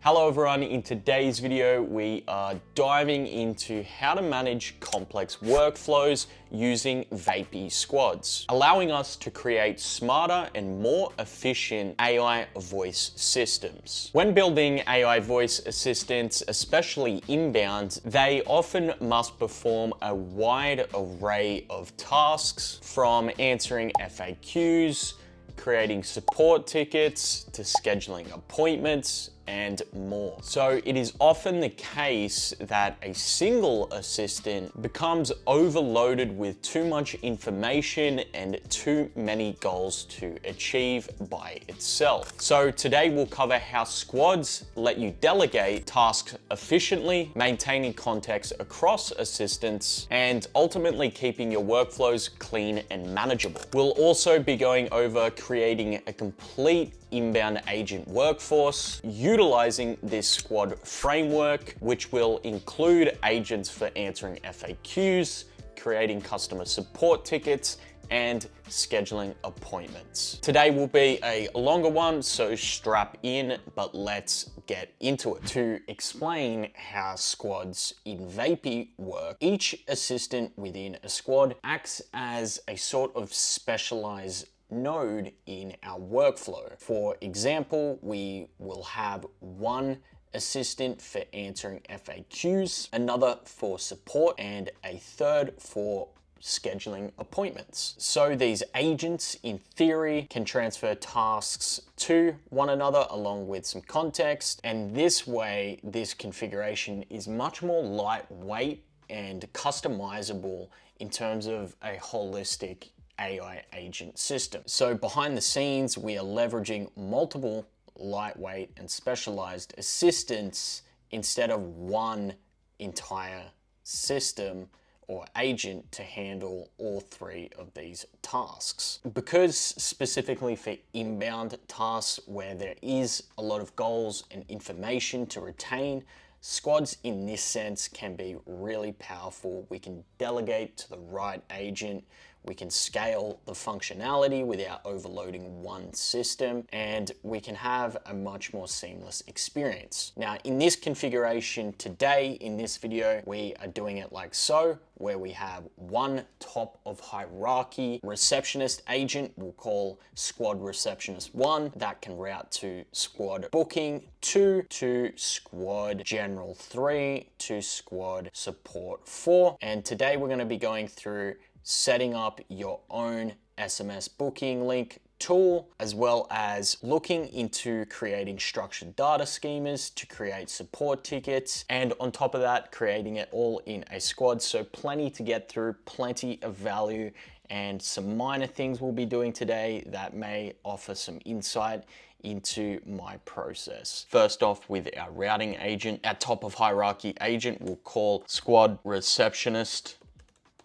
Hello everyone, in today's video we are diving into how to manage complex workflows using VAPI Squads, allowing us to create smarter and more efficient AI voice systems. When building AI voice assistants, especially inbound, they often must perform a wide array of tasks, from answering FAQs, creating support tickets, to scheduling appointments, and more. So it is often the case that a single assistant becomes overloaded with too much information and too many goals to achieve by itself. So today we'll cover how squads let you delegate tasks efficiently, maintaining context across assistants, and ultimately keeping your workflows clean and manageable. We'll also be going over creating a complete inbound agent workforce, utilizing this squad framework, which will include agents for answering FAQs, creating customer support tickets, and scheduling appointments. Today will be a longer one, so strap in, but let's get into it. To explain how squads in VAPI work, each assistant within a squad acts as a sort of specialized node in our workflow. For example, we will have one assistant for answering FAQs, another for support, and a third for scheduling appointments. So these agents, in theory, can transfer tasks to one another along with some context, and this way, this configuration is much more lightweight and customizable in terms of a holistic AI agent system. So behind the scenes, we are leveraging multiple lightweight and specialized assistants instead of one entire system or agent to handle all three of these tasks. Because specifically for inbound tasks where there is a lot of goals and information to retain, squads in this sense can be really powerful. We can delegate to the right agent, we can scale the functionality without overloading one system, and we can have a much more seamless experience. Now, in this configuration today, in this video, we are doing it like so, where we have one top of hierarchy receptionist agent we'll call squad receptionist 1 that can route to squad booking 2 to squad general 3 to squad support 4. And today we're going to be going through setting up your own SMS booking link tool, as well as looking into creating structured data schemas to create support tickets, and on top of that, creating it all in a squad. So plenty to get through, plenty of value, and some minor things we'll be doing today that may offer some insight into my process. First off, with our routing agent, our top of hierarchy agent we'll call squad receptionist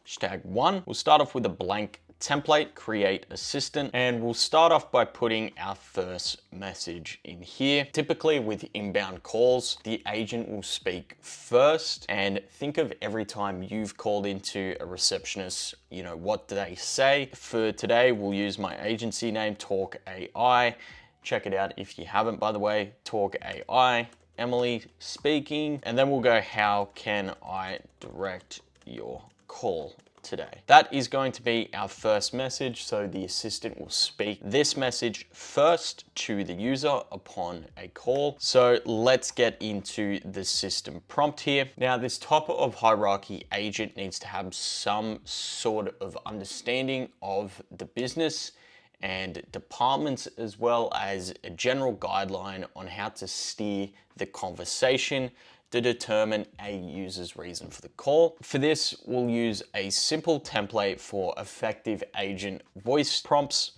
#1. We'll start off with a blank template, create assistant, and we'll start off by putting our first message in here. Typically with inbound calls, the agent will speak first, and think of every time you've called into a receptionist, what do they say? For today, we'll use my agency name, Talk AI. Check it out if you haven't, by the way, Talk AI, Emily speaking, and then we'll go, how can I direct your call today? That is going to be our first message, so the assistant will speak this message first to the user upon a call. So let's get into the system prompt here. Now, this top of hierarchy agent needs to have some sort of understanding of the business and departments, as well as a general guideline on how to steer the conversation to determine a user's reason for the call. For this, we'll use a simple template for effective agent voice prompts.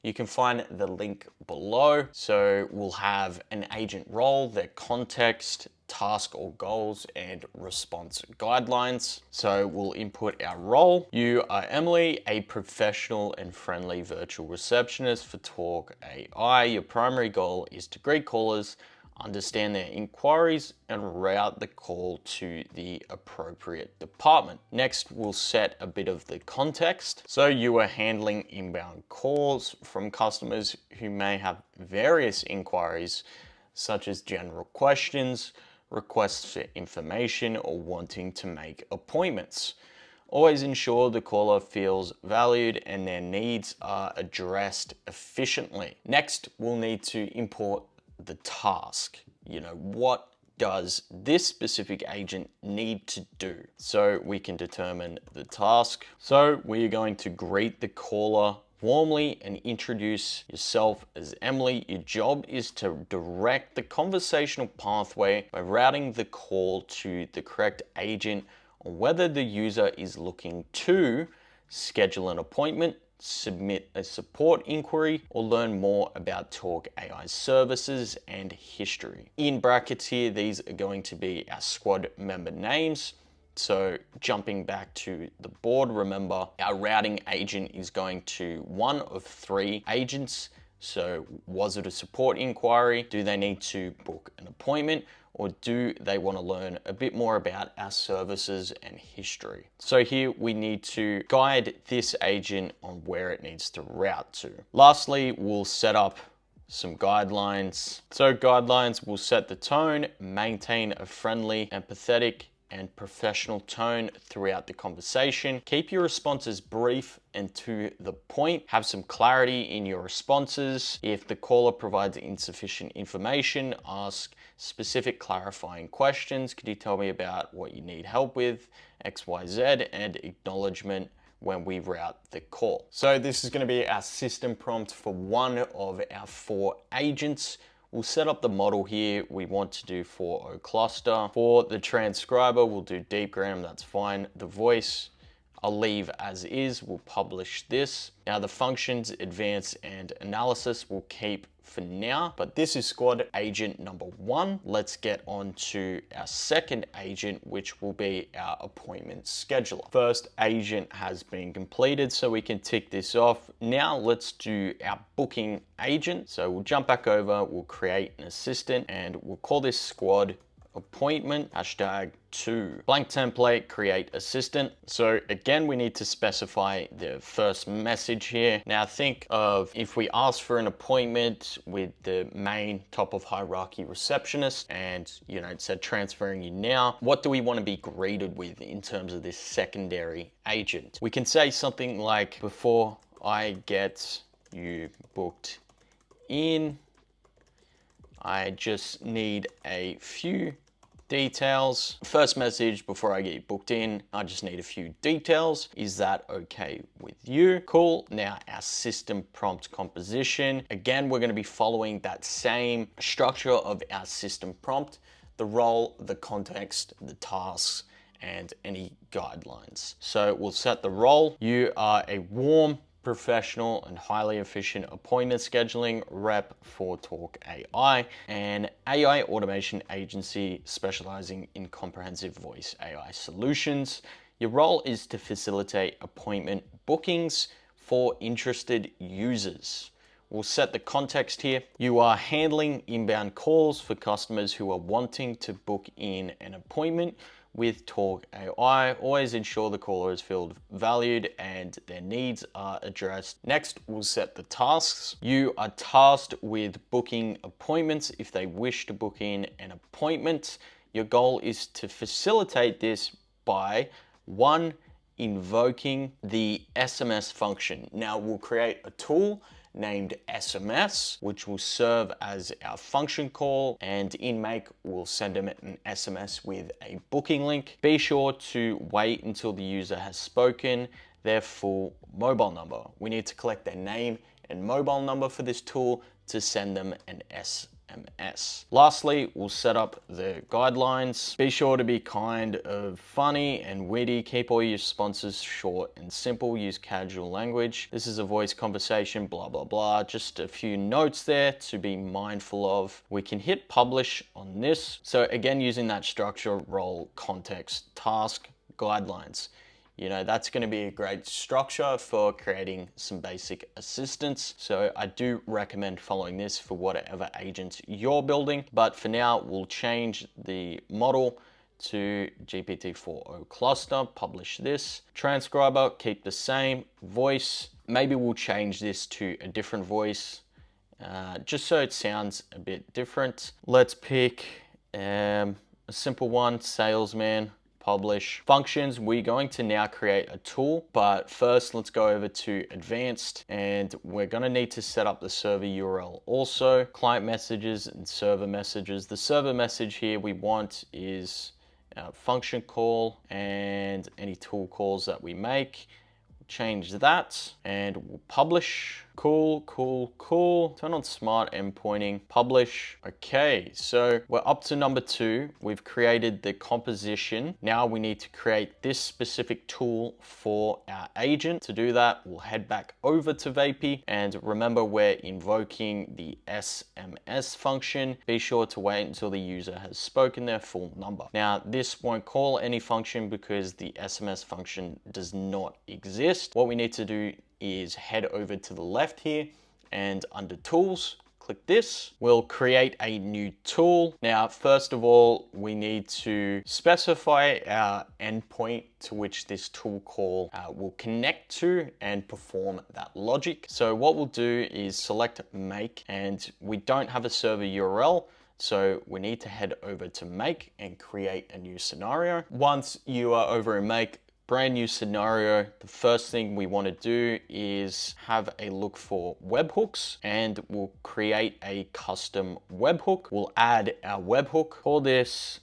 You can find the link below. So we'll have an agent role, their context, task or goals, and response guidelines. So we'll input our role. You are Emily, a professional and friendly virtual receptionist for Talk AI. Your primary goal is to greet callers, understand their inquiries, and route the call to the appropriate department. Next, we'll set a bit of the context. So you are handling inbound calls from customers who may have various inquiries such as general questions, requests for information, or wanting to make appointments. Always ensure the caller feels valued and their needs are addressed efficiently. Next, we'll need to import the task. What does this specific agent need to do? So we can determine the task. So we are going to greet the caller warmly and introduce yourself as Emily. Your job is to direct the conversational pathway by routing the call to the correct agent on whether the user is looking to schedule an appointment, submit a support inquiry, or learn more about Talk AI services and history. In brackets here, these are going to be our squad member names. So jumping back to the board, remember our routing agent is going to one of three agents. So was it a support inquiry? Do they need to book an appointment? Or do they want to learn a bit more about our services and history? So here we need to guide this agent on where it needs to route to. Lastly, we'll set up some guidelines. So guidelines will set the tone, maintain a friendly, empathetic, and professional tone throughout the conversation. Keep your responses brief and to the point. Have some clarity in your responses. If the caller provides insufficient information, ask specific clarifying questions. Could you tell me about what you need help with? XYZ, and acknowledgement when we route the call. So this is going to be our system prompt for one of our four agents. We'll set up the model here. We want to do 4.0 cluster. For the transcriber, we'll do deepgram, that's fine. The voice, I'll leave as is. We'll publish this. Now the functions, advanced and analysis, we'll keep for now, but this is squad agent number one. Let's get on to our second agent, which will be our appointment scheduler. First agent has been completed, so we can tick this off. Now let's do our booking agent. So we'll jump back over, we'll create an assistant, and we'll call this squad appointment #2. Blank template, create assistant. So again, we need to specify the first message here. Now think of if we ask for an appointment with the main top of hierarchy receptionist and it said transferring you now, what do we want to be greeted with in terms of this secondary agent? We can say something like, before I get you booked in, I just need a few details. First message, before I get booked in, I just need a few details. Is that okay with you? Cool. Now our system prompt composition. Again, we're going to be following that same structure of our system prompt: the role, the context, the tasks, and any guidelines. So we'll set the role. You are a warm, professional, and highly efficient appointment scheduling rep for Talk AI, an AI automation agency specializing in comprehensive voice AI solutions. Your role is to facilitate appointment bookings for interested users. We'll set the context here. You are handling inbound calls for customers who are wanting to book in an appointment with Talk AI. Always ensure the caller is feel valued and their needs are addressed. Next, we'll set the tasks. You are tasked with booking appointments if they wish to book in an appointment. Your goal is to facilitate this by 1, invoking the SMS function. Now we'll create a tool named SMS, which will serve as our function call, and in Make, we'll send them an SMS with a booking link. Be sure to wait until the user has spoken their full mobile number. We need to collect their name and mobile number for this tool to send them an SMS. Lastly, we'll set up the guidelines. Be sure to be kind of funny and witty. Keep all your responses short and simple. Use casual language. This is a voice conversation, blah, blah, blah. Just a few notes there to be mindful of. We can hit publish on this. So again, using that structure, role, context, task, guidelines. That's going to be a great structure for creating some basic assistance. So I do recommend following this for whatever agents you're building. But for now, we'll change the model to GPT-4o cluster, publish this. Transcriber, keep the same. Voice, maybe we'll change this to a different voice just so it sounds a bit different. Let's pick a simple one, salesman. Publish. Functions, we're going to now create a tool, but first let's go over to advanced, and we're going to need to set up the server URL. Also, client messages and server messages. The server message here we want is function call and any tool calls that we make. Change that and we'll publish. Cool, cool, cool. Turn on smart endpointing, publish. Okay, so we're up to number 2. We've created the composition. Now we need to create this specific tool for our agent. To do that, we'll head back over to VAPI, and remember we're invoking the SMS function. Be sure to wait until the user has spoken their full number. Now this won't call any function because the SMS function does not exist. What we need to do is head over to the left here, and under tools, click this. We'll create a new tool. Now, first of all, we need to specify our endpoint to which this tool call will connect to and perform that logic. So what we'll do is select make, and we don't have a server URL. So we need to head over to make and create a new scenario. Once you are over in make, brand new scenario, the first thing we want to do is have a look for webhooks, and we'll create a custom webhook. We'll add our webhook. Call this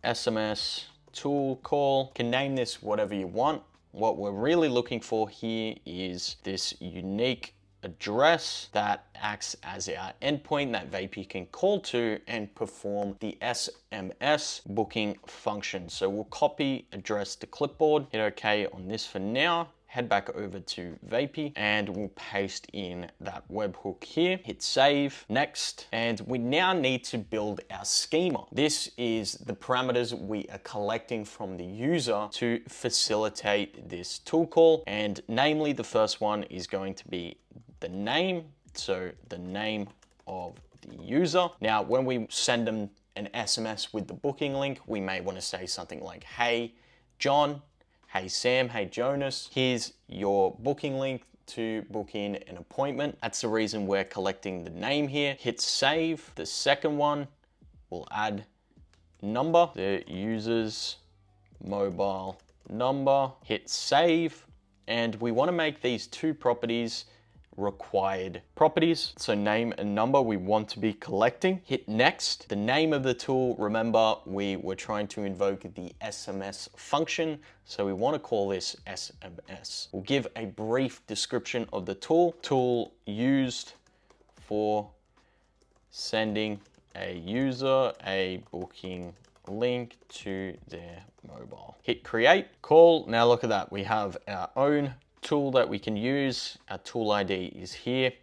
SMS tool call. You can name this whatever you want. What we're really looking for here is this unique address that acts as our endpoint that VAPI can call to and perform the SMS booking function. So we'll copy address to clipboard, hit OK on this for now, head back over to VAPI, and we'll paste in that webhook here, hit save, next, and we now need to build our schema. This is the parameters we are collecting from the user to facilitate this tool call, and namely the first one is going to be the name, so the name of the user. Now, when we send them an SMS with the booking link, we may want to say something like, hey, John, hey, Sam, hey, Jonas, here's your booking link to book in an appointment. That's the reason we're collecting the name here. Hit save. The second one, we'll add number, the user's mobile number, hit save, and we want to make these two properties required properties. So name and number we want to be collecting. Hit next. The name of the tool, remember we were trying to invoke the SMS function, so we want to call this SMS. We'll give a brief description of the tool. Tool used for sending a user a booking link to their mobile. Hit create. Cool. Now look at that. We have our own tool that we can use. Our tool ID is here,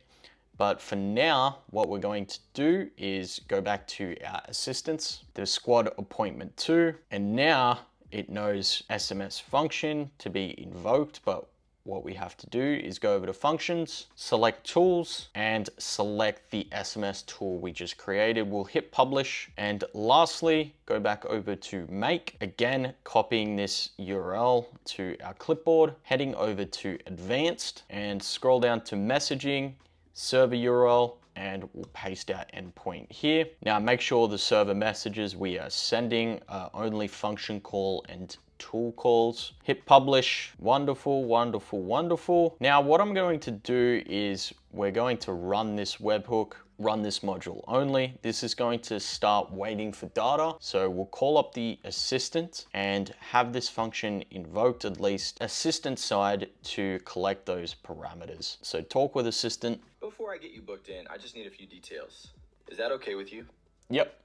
but for now what we're going to do is go back to our assistants, the squad appointment 2, and now it knows SMS function to be invoked, but what we have to do is go over to functions, select tools, and select the SMS tool we just created. We'll hit publish, and lastly, go back over to make, again, copying this URL to our clipboard, heading over to advanced, and scroll down to messaging, server URL, and we'll paste our endpoint here. Now make sure the server messages we are sending are only function call and tool calls. Hit publish. Wonderful, wonderful, wonderful. Now what I'm going to do is we're going to run this webhook, run this module only. This is going to start waiting for data. So we'll call up the assistant and have this function invoked, at least assistant side, to collect those parameters. So talk with assistant. Before I get you booked in, I just need a few details. Is that okay with you? Yep.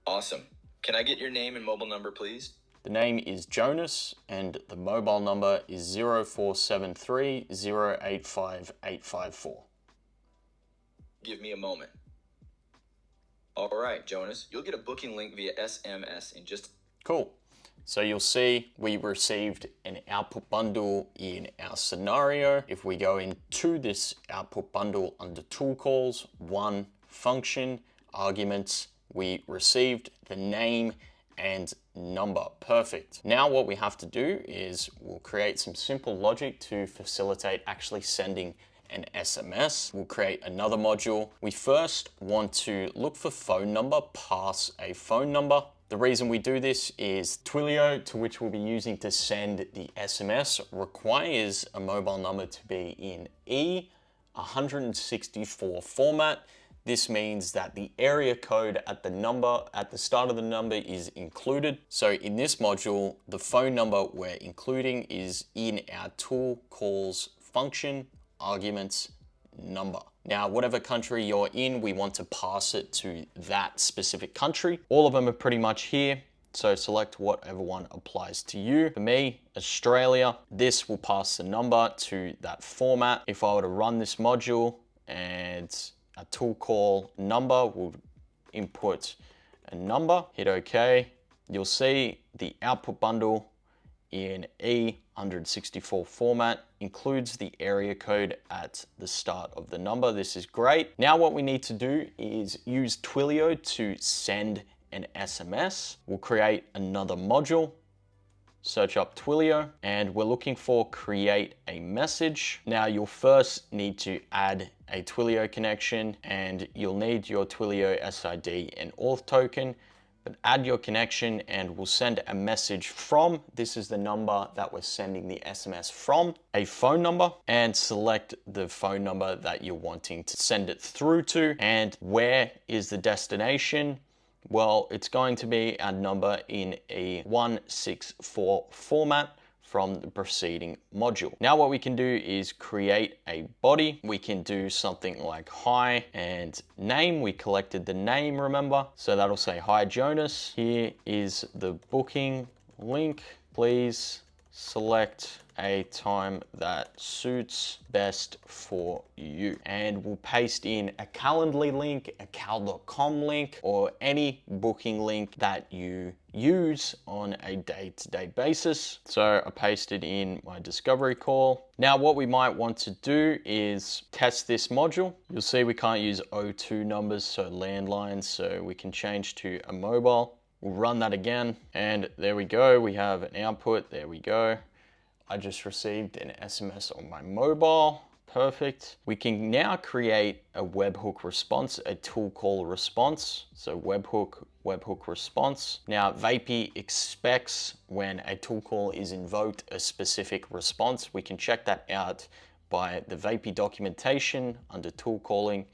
Awesome. Can I get your name and mobile number, please? The name is Jonas and the mobile number is 0473 085 854. Give me a moment. All right, Jonas, you'll get a booking link via SMS in just... Cool. So you'll see we received an output bundle in our scenario. If we go into this output bundle under tool calls, one function, arguments, we received the name and number. Perfect. Now what we have to do is we'll create some simple logic to facilitate actually sending an SMS. We'll create another module. We first want to look for phone number, pass a phone number. The reason we do this is Twilio, to which we'll be using to send the SMS, requires a mobile number to be in E164 format. This means that the area code at the start of the number is included. So in this module, the phone number we're including is in our tool calls function arguments number. Now, whatever country you're in, we want to pass it to that specific country. All of them are pretty much here. So select whatever one applies to you. For me, Australia, this will pass the number to that format. If I were to run this module and a tool call number will input a number, hit OK. You'll see the output bundle in E164 format includes the area code at the start of the number. This is great. Now what we need to do is use Twilio to send an SMS. We'll create another module. Search up Twilio and we're looking for create a message. Now you'll first need to add a Twilio connection and you'll need your Twilio SID and auth token, but add your connection and we'll send a message from, this is the number that we're sending the SMS from, a phone number, and select the phone number that you're wanting to send it through to. And where is the destination? Well, it's going to be a number in a 164 format from the preceding module. Now what we can do is create a body. We can do something like hi and name. We collected the name, remember? So that'll say, hi Jonas, here is the booking link. Please select a time that suits best for you. And we'll paste in a Calendly link, a cal.com link, or any booking link that you use on a day-to-day basis. So I pasted in my discovery call. Now what we might want to do is test this module. You'll see we can't use O2 numbers, so landlines, so we can change to a mobile. We'll run that again, and there we go. We have an output, there we go. I just received an SMS on my mobile, perfect. We can now create a webhook response, a tool call response. So webhook response. Now VAPI expects when a tool call is invoked a specific response. We can check that out by the VAPI documentation under tool calling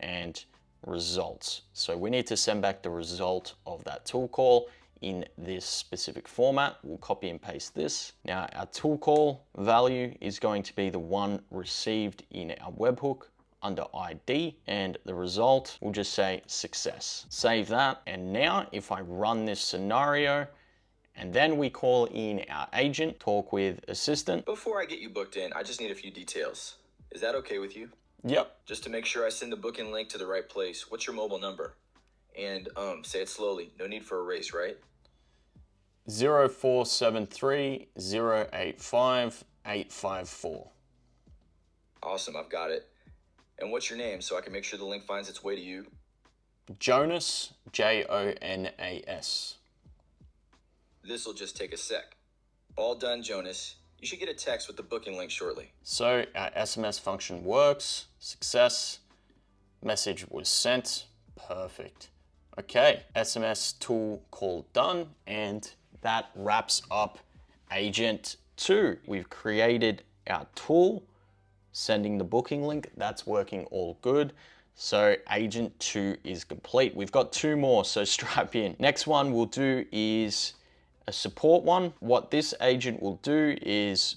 and results. So we need to send back the result of that tool call in this specific format. We'll copy and paste this. Now our tool call value is going to be the one received in our webhook under ID, and the result will just say success. Save that. And now if I run this scenario and then we call in our agent, talk with assistant. Before I get you booked in, I just need a few details. Is that okay with you? Yep. Just to make sure I send the booking link to the right place, what's your mobile number? And say it slowly, no need for a race, right? 0473 085 854. Awesome, I've got it. And what's your name so I can make sure the link finds its way to you? Jonas, Jonas. This will just take a sec. All done, Jonas. You should get a text with the booking link shortly. So our SMS function works, success, message was sent, perfect. Okay, SMS tool call done, and that wraps up agent 2. We've created our tool, sending the booking link, that's working all good. So agent 2 is complete. We've got 2 more, so strap in. Next one we'll do is a support one. What this agent will do is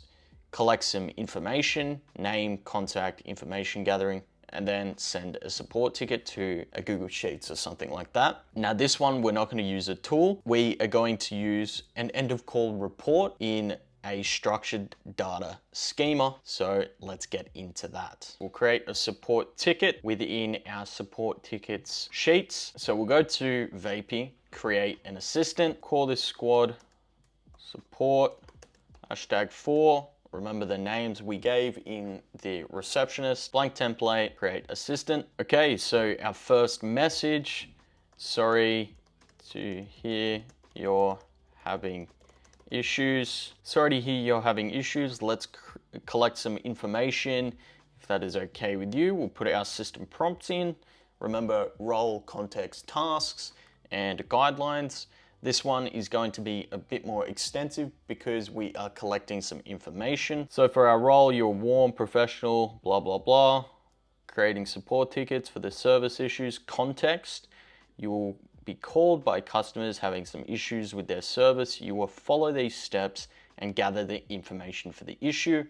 collect some information, name, contact, information gathering, and then send a support ticket to a Google Sheets or something like that. Now this one, we're not going to use a tool. We are going to use an end of call report in a structured data schema. So let's get into that. We'll create a support ticket within our support tickets sheets. So we'll go to VAPI, create an assistant, call this squad support #4. Remember the names we gave in the receptionist, blank template, create assistant. Okay, so our first message, sorry to hear you're having issues. Sorry to hear you're having issues. Let's collect some information If that is okay with you, we'll put our system prompts in. Remember, role, context, tasks, and guidelines. This one is going to be a bit more extensive because we are collecting some information. So for our role, you're warm, professional, blah, blah, blah. Creating support tickets for the service issues. Context, you will be called by customers having some issues with their service. You will follow these steps and gather the information for the issue.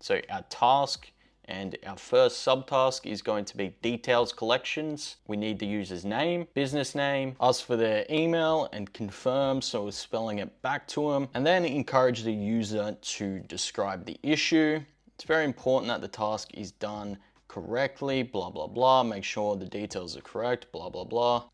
So our task and our first subtask is going to be details collections. We need the user's name, business name, ask for their email and confirm, so we're spelling it back to them, and then encourage the user to describe the issue. It's very important that the task is done correctly, blah, blah, blah. Make sure the details are correct, blah, blah, blah.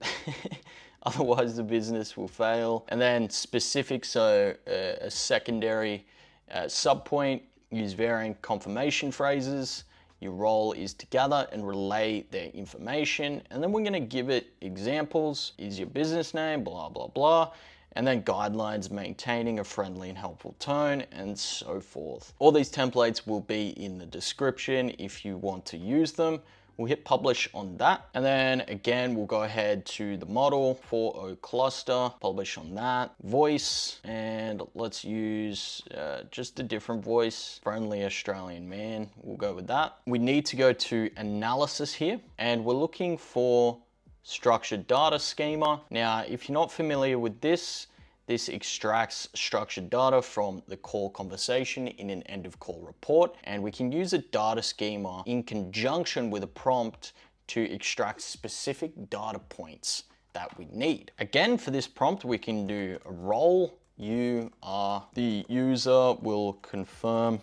Otherwise the business will fail. And then specific, so a secondary subpoint, use varying confirmation phrases. Your role is to gather and relay their information. And then we're gonna give it examples. Is your business name, blah, blah, blah. And then guidelines, maintaining a friendly and helpful tone, and so forth. All these templates will be in the description if you want to use them. We'll hit publish on that. And then again, we'll go ahead to the model, 4.0 cluster, publish on that. Voice, and let's use just a different voice, friendly Australian man. We'll go with that. We need to go to analysis here, and we're looking for structured data schema. Now, if you're not familiar with this extracts structured data from the call conversation in an end of call report, and we can use a data schema in conjunction with a prompt to extract specific data points that we need. Again, for this prompt, we can do a role. You are the user will confirm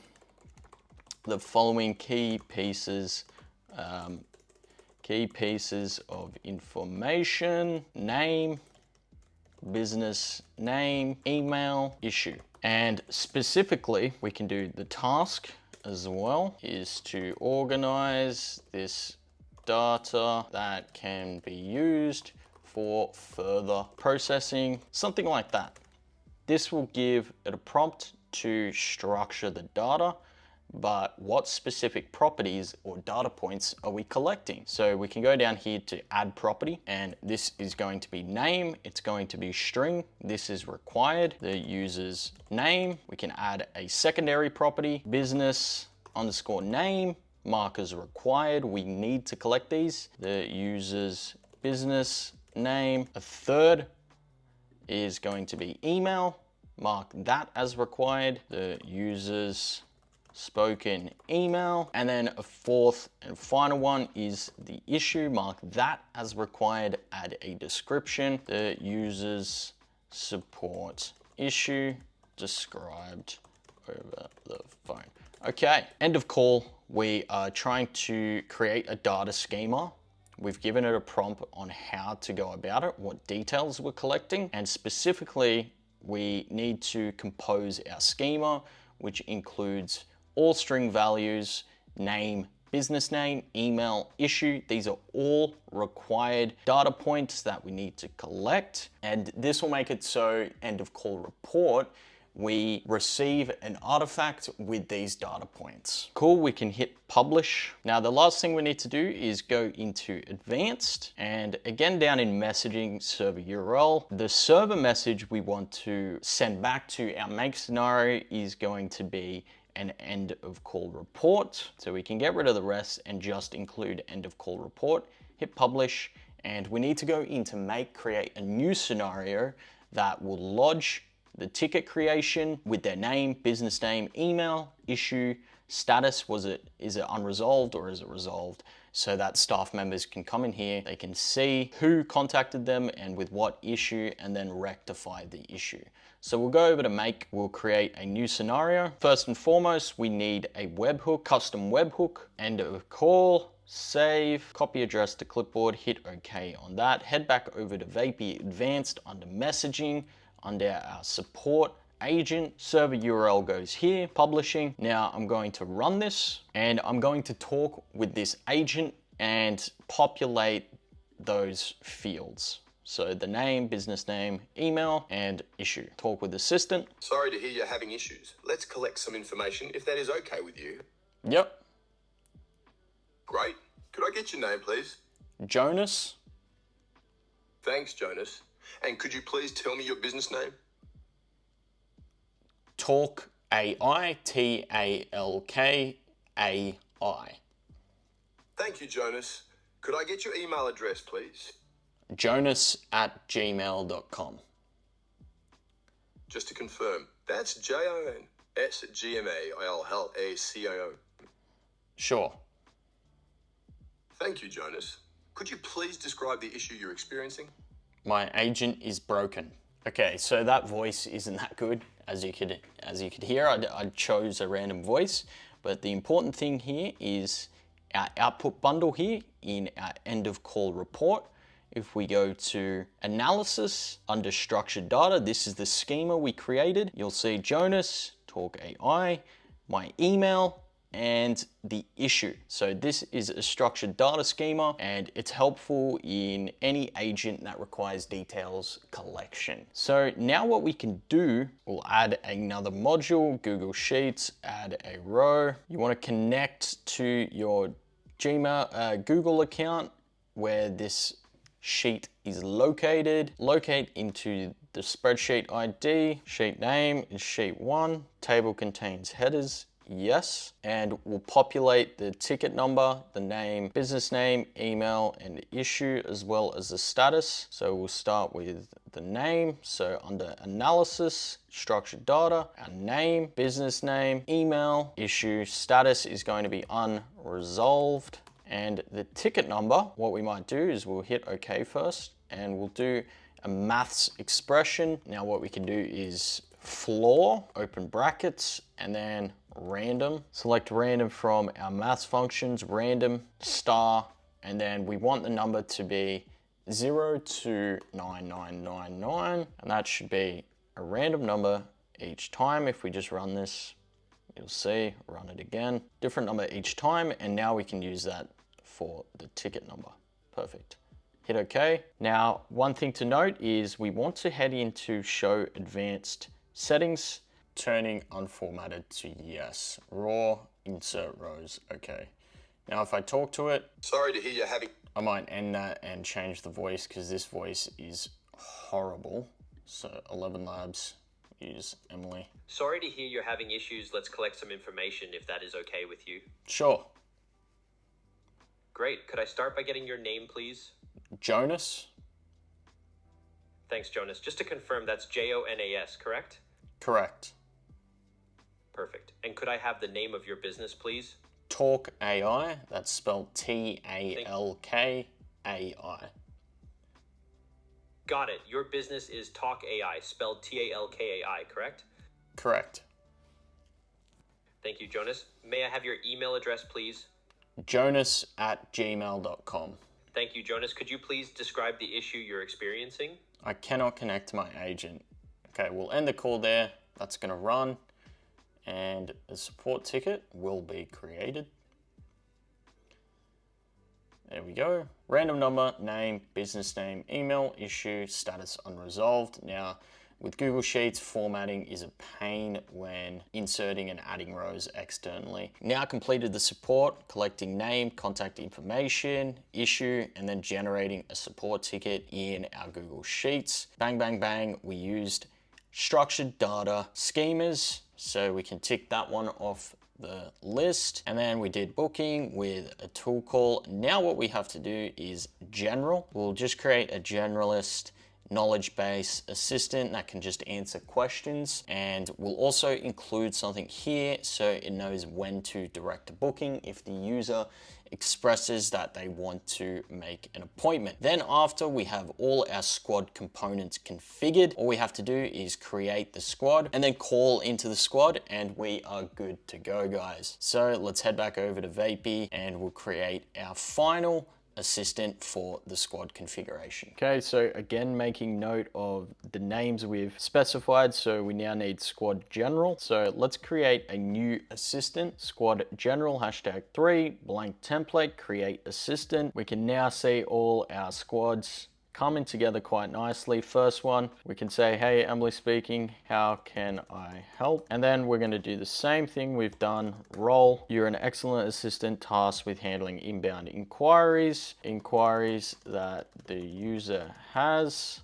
the following key pieces of information: name, business name, email, issue. And specifically, we can do the task as well, is to organize this data that can be used for further processing, something like that. This will give it a prompt to structure the data, but what specific properties or data points are we collecting? So we can go down here to add property, and this is going to be name. It's going to be string. This is required. The user's name. We can add a secondary property, business underscore name, mark as required. We need to collect these. The user's business name. A third is going to be email, mark that as required. The user's spoken email. And then a fourth and final one is the issue, mark that as required, add a description. The user's support issue described over the phone. Okay, end of call. We are trying to create a data schema. We've given it a prompt on how to go about it, what details we're collecting, and specifically we need to compose our schema, which includes all string values, name, business name, email, issue. These are all required data points that we need to collect. And this will make it so end of call report, we receive an artifact with these data points. Cool, we can hit publish. Now the last thing we need to do is go into advanced, and again down in messaging server URL, the server message we want to send back to our make scenario is going to be an end of call report. So we can get rid of the rest and just include end of call report, hit publish, and we need to go into make, create a new scenario that will lodge the ticket creation with their name, business name, email, issue, status, is it unresolved or is it resolved? So that staff members can come in here, they can see who contacted them and with what issue, and then rectify the issue. So we'll go over to make, we'll create a new scenario. First and foremost, we need a webhook, custom webhook, end of call, save, copy address to clipboard, hit OK on that. Head back over to VAPI Advanced under messaging, under our support agent, server URL goes here, publishing. Now I'm going to run this and I'm going to talk with this agent and populate those fields. So the name, business name, email, and issue. Talk with assistant. Sorry to hear you're having issues. Let's collect some information if that is okay with you. Yep. Great. Could I get your name, please? Jonas. Thanks, Jonas. And could you please tell me your business name? Talk AI, TALKAI. Thank you, Jonas. Could I get your email address, please? Jonas@gmail.com. Just to confirm, that's JONSGMAILLACIO. Sure. Thank you, Jonas. Could you please describe the issue you're experiencing? My agent is broken. Okay, so that voice isn't that good. As you could hear, I chose a random voice, but the important thing here is our output bundle here in our end of call report. If we go to analysis under structured data, this is the schema we created. You'll see Jonas, Talk AI, my email, and the issue. So this is a structured data schema, and it's helpful in any agent that requires details collection. So now what we can do, we'll add another module, Google Sheets, add a row. You want to connect to your Google account where this sheet is located. Locate into the spreadsheet ID. Sheet name is sheet 1. Table contains headers. Yes, and we'll populate the ticket number, the name, business name, email, and the issue, as well as the status. So we'll start with the name. So under analysis, structured data, our name, business name, email, issue, status is going to be unresolved. And the ticket number, what we might do is we'll hit OK first, and we'll do a maths expression. Now what we can do is floor, open brackets, and then random. Select random from our maths functions, random, star, and then we want the number to be 0 to 9999, and that should be a random number each time. If we just run this, you'll see, run it again, different number each time, and now we can use that for the ticket number. Perfect. Hit OK. Now, one thing to note is we want to head into show advanced settings, turning unformatted to yes. Raw, insert rows, okay. Now if I talk to it, Sorry to hear you're having... I might end that and change the voice because this voice is horrible. So 11 Labs, use Emily. Sorry to hear you're having issues. Let's collect some information if that is okay with you. Sure. Great. Could I start by getting your name, please? Jonas. Thanks, Jonas. Just to confirm, that's Jonas, correct? Correct. Perfect. And could I have the name of your business, please? Talk AI, that's spelled TALKAI. Got it. Your business is Talk AI, spelled TALKAI, correct? Correct. Thank you, Jonas. May I have your email address, please? Jonas@gmail.com. Thank you, Jonas. Could you please describe the issue you're experiencing? I cannot connect to my agent. Okay, we'll end the call there. That's going to run, and a support ticket will be created. There we go. Random number, name, business name, email, issue, status unresolved. Now, with Google Sheets, formatting is a pain when inserting and adding rows externally. Now completed the support, collecting name, contact information, issue, and then generating a support ticket in our Google Sheets. Bang, bang, bang. We used structured data schemas, so we can tick that one off the list. And then we did booking with a tool call. Now what we have to do is general. We'll just create a generalist knowledge base assistant that can just answer questions, and we'll also include something here so it knows when to direct a booking if the user expresses that they want to make an appointment. Then after we have all our squad components configured, all we have to do is create the squad and then call into the squad, and we are good to go, guys. So let's head back over to VAPI and we'll create our final assistant for the squad configuration. Okay, so again, making note of the names we've specified. So we now need squad general. So let's create a new assistant, squad general, #3, blank template, create assistant. We can now see all our squads coming together quite nicely. First one, we can say, hey, Emily speaking, how can I help? And then we're gonna do the same thing we've done. Role, you're an excellent assistant tasked with handling inbound inquiries that the user has.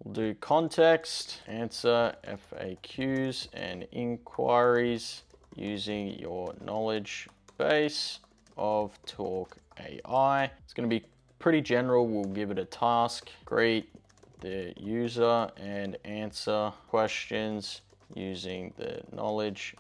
We'll do context, answer FAQs and inquiries using your knowledge base of Talk AI. It's going to be pretty general. We'll give it a task. Greet the user and answer questions using the knowledge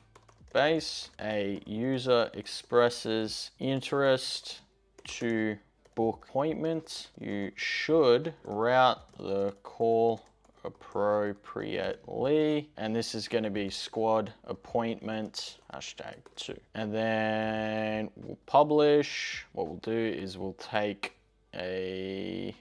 base. A user expresses interest to book appointment. You should route the call appropriately, and this is going to be squad appointment #2. And then we'll publish. What we'll do is we'll take the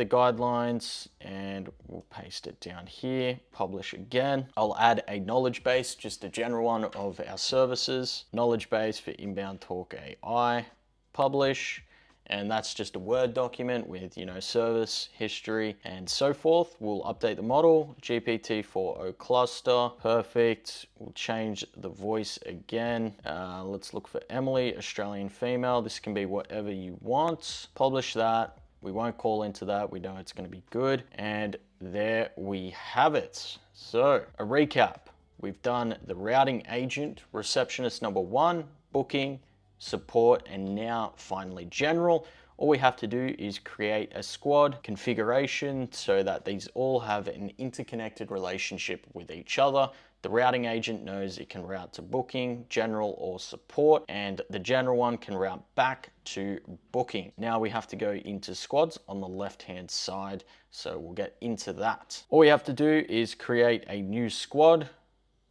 guidelines and we'll paste it down here, publish again. I'll add a knowledge base, just a general one of our services, knowledge base for inbound Talk AI, publish. And that's just a Word document with, service, history, and so forth. We'll update the model, GPT-4o cluster, perfect. We'll change the voice again. Let's look for Emily, Australian female. This can be whatever you want. Publish that. We won't call into that. We know it's gonna be good. And there we have it. So a recap, we've done the routing agent, receptionist number 1, booking, support, and now finally general. All we have to do is create a squad configuration so that these all have an interconnected relationship with each other. The routing agent knows it can route to booking, general, or support, and the general one can route back to booking. Now we have to go into squads on the left-hand side, so we'll get into that. All we have to do is create a new squad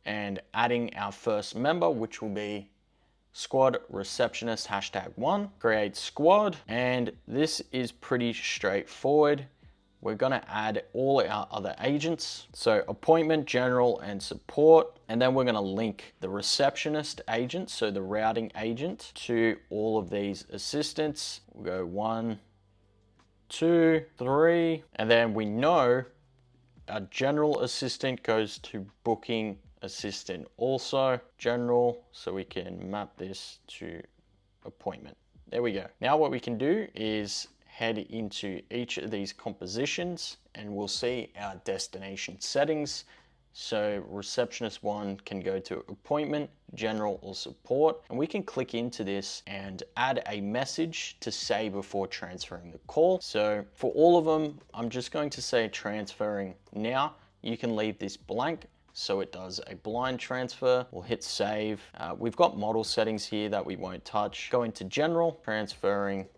and adding our first member, which will be squad receptionist #1, create squad, and this is pretty straightforward. We're gonna add all our other agents. So appointment, general, and support, and then we're gonna link the receptionist agent, so the routing agent, to all of these assistants. We'll go 1, 2, 3, and then we know our general assistant goes to booking assistant also, general, so we can map this to appointment. There we go. Now what we can do is head into each of these compositions and we'll see our destination settings. So receptionist 1 can go to appointment, general, or support, and we can click into this and add a message to say before transferring the call. So for all of them, I'm just going to say transferring now. You can leave this blank, so it does a blind transfer. We'll hit save. We've got model settings here that we won't touch. Go into general, transferring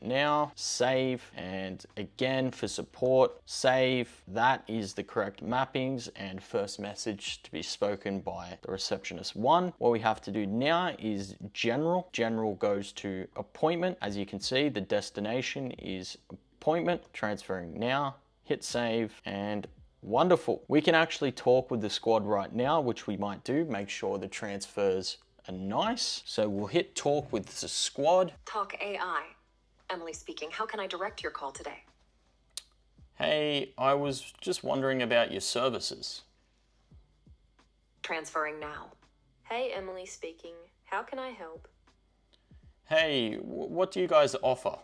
now, save, and again for support, save. That is the correct mappings and first message to be spoken by the receptionist 1. What we have to do now is general. General goes to appointment. As you can see, the destination is appointment, transferring now, hit save, and wonderful. We can actually talk with the squad right now, which we might do, make sure the transfers are nice. So we'll hit talk with the squad. Talk AI. Emily speaking. How can I direct your call today? Hey, I was just wondering about your services. Transferring now. Hey, Emily speaking. How can I help? Hey, what do you guys offer?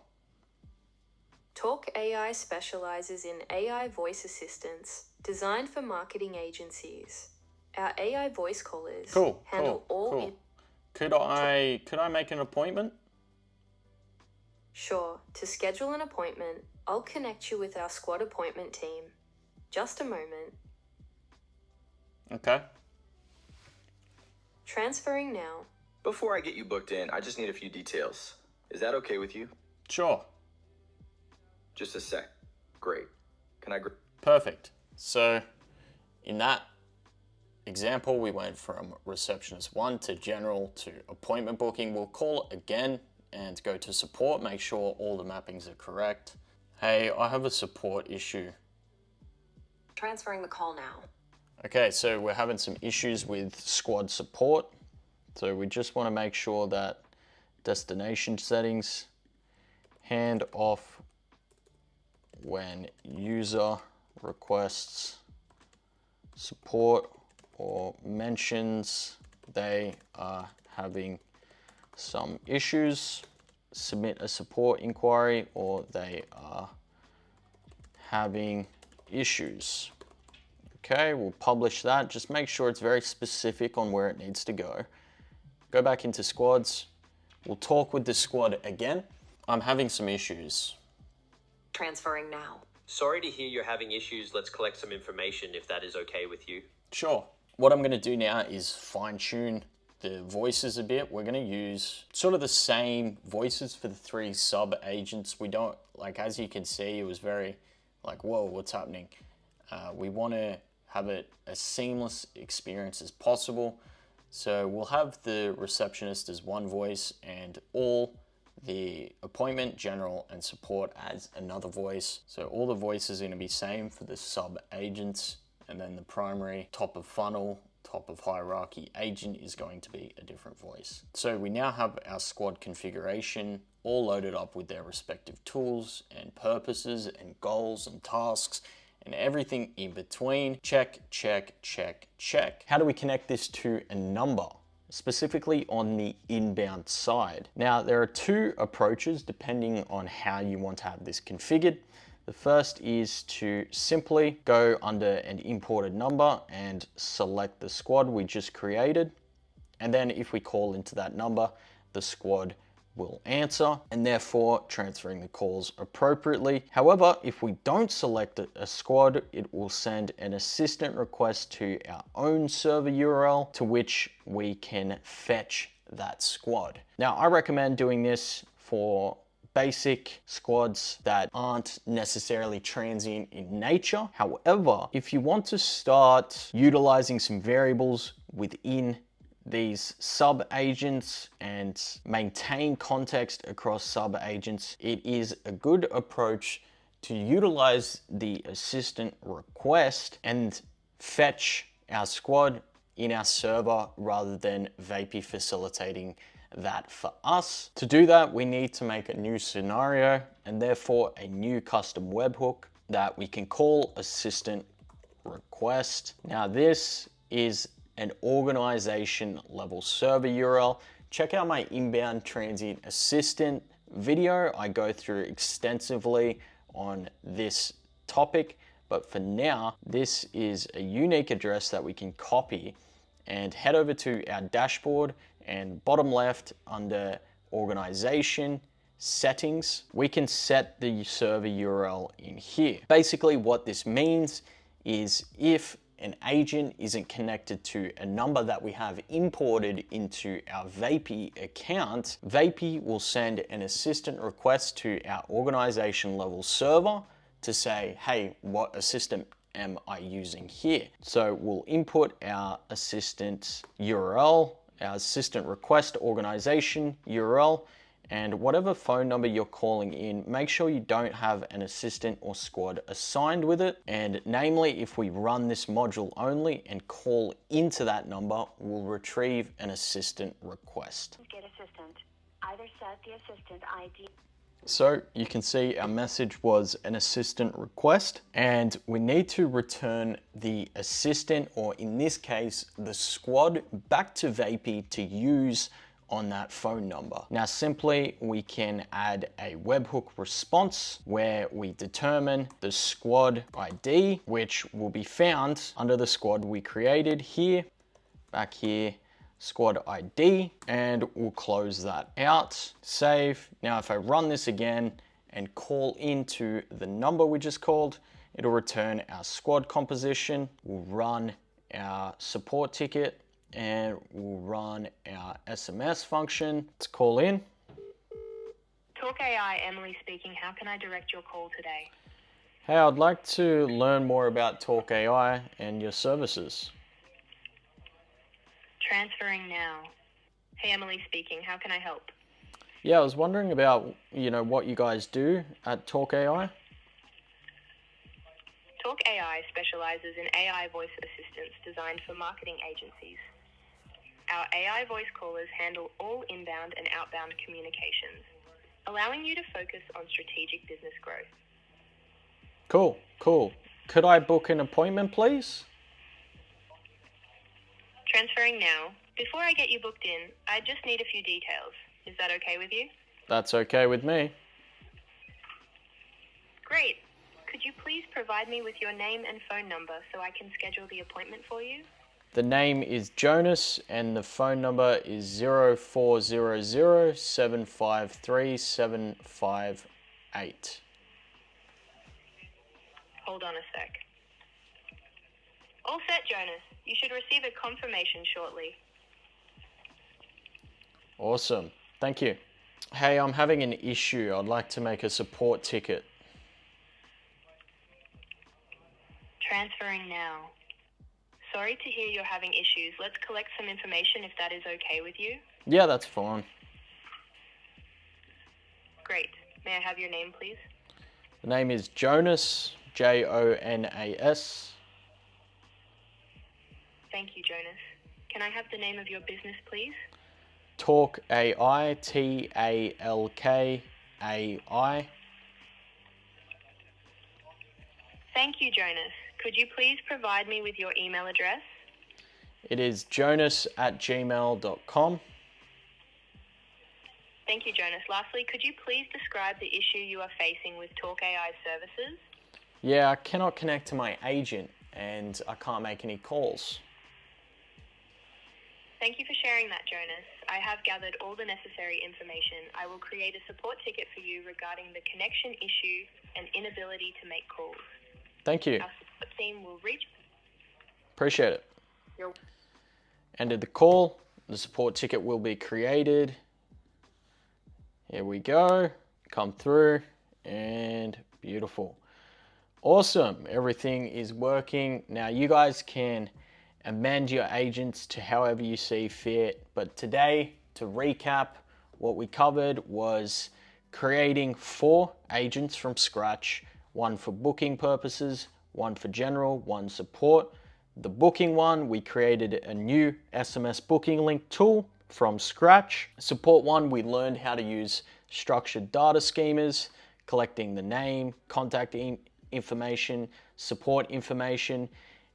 Talk AI specializes in AI voice assistants designed for marketing agencies. Our AI voice callers handle all. Could I make an appointment? Sure. To schedule an appointment, I'll connect you with our squad appointment team. Just a moment. Okay. Transferring now. Before I get you booked in, I just need a few details. Is that okay with you? Sure. Just a sec. Great. Can I... Perfect. So in that example, we went from receptionist 1 to general to appointment booking. We'll call it again and go to support, make sure all the mappings are correct. Hey, I have a support issue. Transferring the call now. Okay, so we're having some issues with squad support. So we just want to make sure that destination settings, hand off when user requests support or mentions they are having some issues, submit a support inquiry, or they are having issues. Okay, we'll publish that. Just make sure it's very specific on where it needs to go. Go back into squads. We'll talk with the squad again. I'm having some issues. Transferring now. Sorry to hear you're having issues. Let's collect some information if that is okay with you. Sure. What I'm going to do now is fine tune the voices a bit. We're going to use sort of the same voices for the 3 sub agents. We don't, like, as you can see, it was very like, whoa, what's happening? We want to have it as seamless experience as possible. So we'll have the receptionist as one voice and all the appointment, general, and support as another voice. So all the voices are going to be same for the sub agents, and then the primary top of funnel, top of hierarchy agent is going to be a different voice. So we now have our squad configuration all loaded up with their respective tools and purposes and goals and tasks and everything in between. Check, check, check, check. How do we connect this to a number? Specifically on the inbound side. Now, there are 2 approaches depending on how you want to have this configured. The first is to simply go under an imported number and select the squad we just created. And then if we call into that number, the squad will answer and therefore transferring the calls appropriately. However, if we don't select a squad, it will send an assistant request to our own server URL to which we can fetch that squad. Now, I recommend doing this for basic squads that aren't necessarily transient in nature. However, if you want to start utilizing some variables within these sub agents and maintain context across sub agents, it is a good approach to utilize the assistant request and fetch our squad in our server rather than VAPI facilitating that for us. To do that, we need to make a new scenario and therefore a new custom webhook that we can call assistant request. Now, this is an organization level server URL. Check out my inbound transient assistant video. I go through extensively on this topic, but for now, this is a unique address that we can copy and head over to our dashboard, and bottom left under organization settings, we can set the server URL in here. Basically what this means is if an agent isn't connected to a number that we have imported into our VAPI account, VAPI will send an assistant request to our organization level server to say, hey, what assistant am I using here? So we'll input our assistant URL, our assistant request organization URL, and whatever phone number you're calling in, make sure you don't have an assistant or squad assigned with it. And namely, if we run this module only and call into that number, we'll retrieve an assistant request. Get assistant. Either set the assistant ID. So you can see our message was an assistant request, and we need to return the assistant, or in this case, the squad, back to VAPI to use on that phone number. Now, simply we can add a webhook response where we determine the squad ID, which will be found under the squad we created here, back here, squad ID, and we'll close that out, save. Now, if I run this again and call into the number we just called, it'll return our squad composition. We'll run our support ticket and we'll run our SMS function. Let's call in. Talk AI, Emily speaking. How can I direct your call today? Hey, I'd like to learn more about Talk AI and your services. Transferring now. Hey, Emily speaking. How can I help? Yeah, I was wondering about, what you guys do at Talk AI. Talk AI specializes in AI voice assistants designed for marketing agencies. Our AI voice callers handle all inbound and outbound communications, allowing you to focus on strategic business growth. Cool, cool. Could I book an appointment, please? Transferring now. Before I get you booked in, I just need a few details. Is that okay with you? That's okay with me. Great. Could you please provide me with your name and phone number so I can schedule the appointment for you? The name is Jonas and the phone number is 0400 753 758. Hold on a sec. All set, Jonas. You should receive a confirmation shortly. Awesome. Thank you. Hey, I'm having an issue. I'd like to make a support ticket. Transferring now. Sorry to hear you're having issues. Let's collect some information if that is okay with you. Yeah, that's fine. Great. May I have your name, please? The name is Jonas, Jonas. Thank you, Jonas. Can I have the name of your business, please? Talk AI, TALK AI. Thank you, Jonas. Could you please provide me with your email address? It is jonas@gmail.com. Thank you, Jonas. Lastly, could you please describe the issue you are facing with Talk AI services? Yeah, I cannot connect to my agent and I can't make any calls. Thank you for sharing that, Jonas. I have gathered all the necessary information. I will create a support ticket for you regarding the connection issue and inability to make calls. Thank you. Our support team will reach... Appreciate it. You're... Ended the call. The support ticket will be created. Here we go. Come through and beautiful. Awesome. Everything is working. Now you guys can amend your agents to however you see fit. But today, to recap, what we covered was creating 4 agents from scratch, 1 for booking purposes, 1 for general, 1 support. The booking one, we created a new SMS booking link tool from scratch. Support one, we learned how to use structured data schemas, collecting the name, contact information, support information,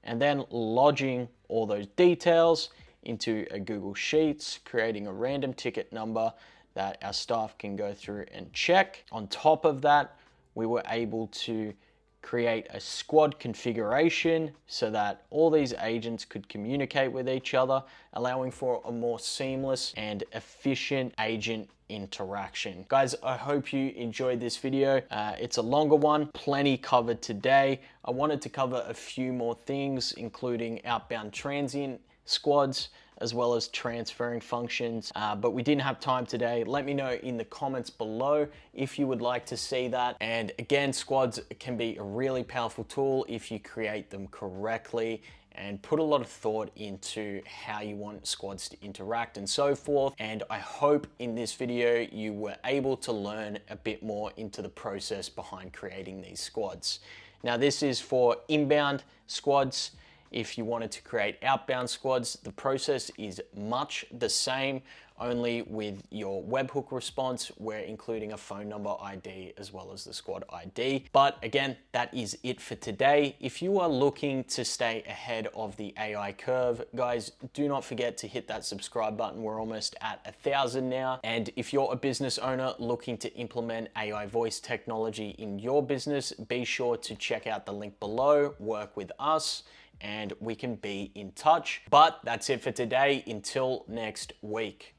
and then lodging all those details into a Google Sheets, creating a random ticket number that our staff can go through and check. On top of that, we were able to create a squad configuration so that all these agents could communicate with each other, allowing for a more seamless and efficient agent interaction. Guys, I hope you enjoyed this video. It's a longer one, plenty covered today. I wanted to cover a few more things, including outbound transient squads, as well as transferring functions, but we didn't have time today. Let me know in the comments below if you would like to see that. And again, squads can be a really powerful tool if you create them correctly and put a lot of thought into how you want squads to interact and so forth. And I hope in this video you were able to learn a bit more into the process behind creating these squads. Now this is for inbound squads. If you wanted to create outbound squads, the process is much the same, only with your webhook response, we're including a phone number ID as well as the squad ID. But again, that is it for today. If you are looking to stay ahead of the AI curve, guys, do not forget to hit that subscribe button. We're almost at 1,000 now. And if you're a business owner looking to implement AI voice technology in your business, be sure to check out the link below, work with us, and we can be in touch. But that's it for today. Until next week.